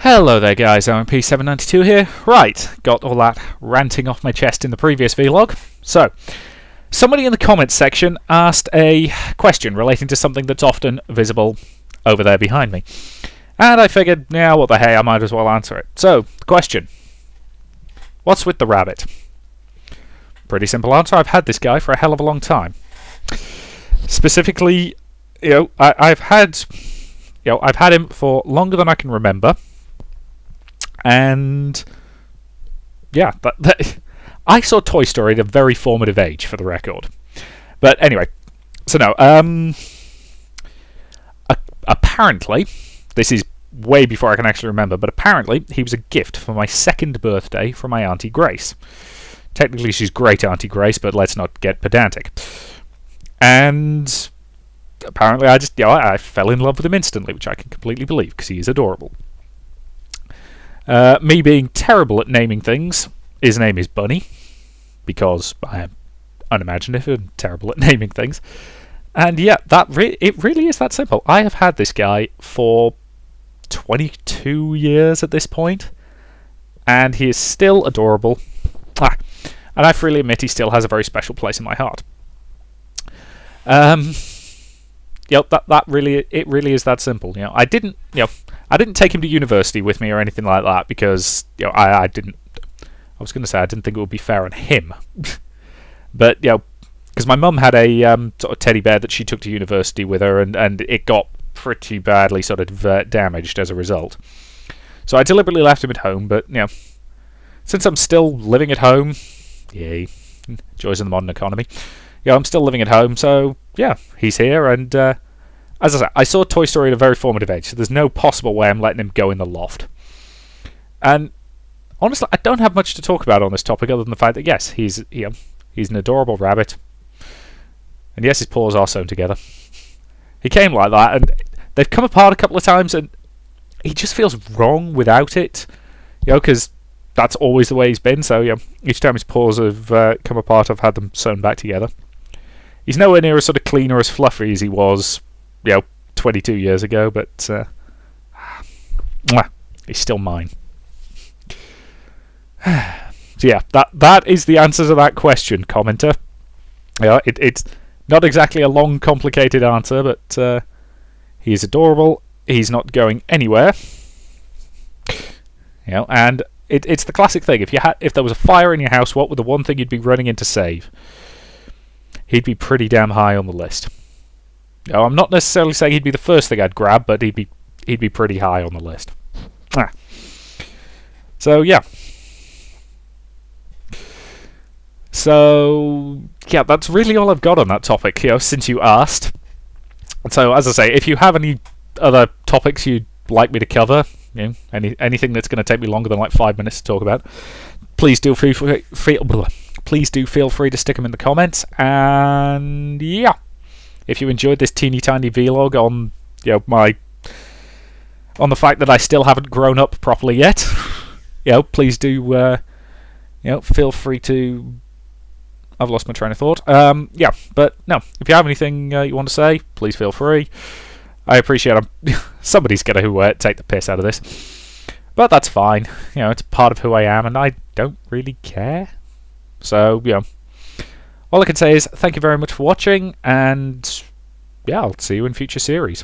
Hello there guys, OMP792 here. Right, got all that ranting off my chest in the previous vlog. So, somebody in the comments section asked a question relating to something that's often visible over there behind me. And I figured, yeah, what the hey, I might as well answer it. So, the question. What's with the rabbit? Pretty simple answer, I've had this guy for a hell of a long time. Specifically, I've had him for longer than I can remember. And yeah, I saw Toy Story at a very formative age, for the record. But anyway, so no, apparently, this is way before I can actually remember, but apparently he was a gift for my 2nd birthday from my Auntie Grace. Technically she's Great Auntie Grace, but let's not get pedantic. And apparently I fell in love with him instantly, which I can completely believe, because he is adorable. Me being terrible at naming things, his name is Bunny, because I am unimaginative and terrible at naming things. And yeah, it really is that simple. I have had this guy for 22 years at this point, and he is still adorable. And I freely admit he still has a very special place in my heart. It really is that simple. I didn't take him to university with me or anything like that because I was going to say I didn't think it would be fair on him, but because my mum had a sort of teddy bear that she took to university with her, and it got pretty badly sort of damaged as a result. So I deliberately left him at home. But since I'm still living at home, yay, joys of the modern economy. I'm still living at home, so yeah, he's here, and as I said, I saw Toy Story at a very formative age, so there's no possible way I'm letting him go in the loft. And honestly, I don't have much to talk about on this topic other than the fact that yes, he's an adorable rabbit, and yes, his paws are sewn together. He came like that, and they've come apart a couple of times, and he just feels wrong without it, because that's always the way he's been. So each time his paws have come apart, I've had them sewn back together. He's nowhere near as sort of clean or as fluffy as he was 22 years ago, but he's still mine. So yeah, that is the answer to that question, commenter. It's not exactly a long, complicated answer, but he's adorable. He's not going anywhere. And it's the classic thing. If there was a fire in your house, what would the one thing you'd be running in to save? He'd be pretty damn high on the list. I'm not necessarily saying he'd be the first thing I'd grab, but he'd be pretty high on the list. So yeah. So yeah, that's really all I've got on that topic, since you asked. So as I say, if you have any other topics you'd like me to cover, anything that's going to take me longer than like 5 minutes to talk about, please do feel free to stick them in the comments. And yeah, if you enjoyed this teeny tiny vlog on on the fact that I still haven't grown up properly yet, please do feel free to. I've lost my train of thought. But no, if you have anything you want to say, please feel free. I appreciate somebody's going to take the piss out of this, but that's fine. It's part of who I am, and I don't really care. So all I can say is thank you very much for watching, and yeah, I'll see you in future series.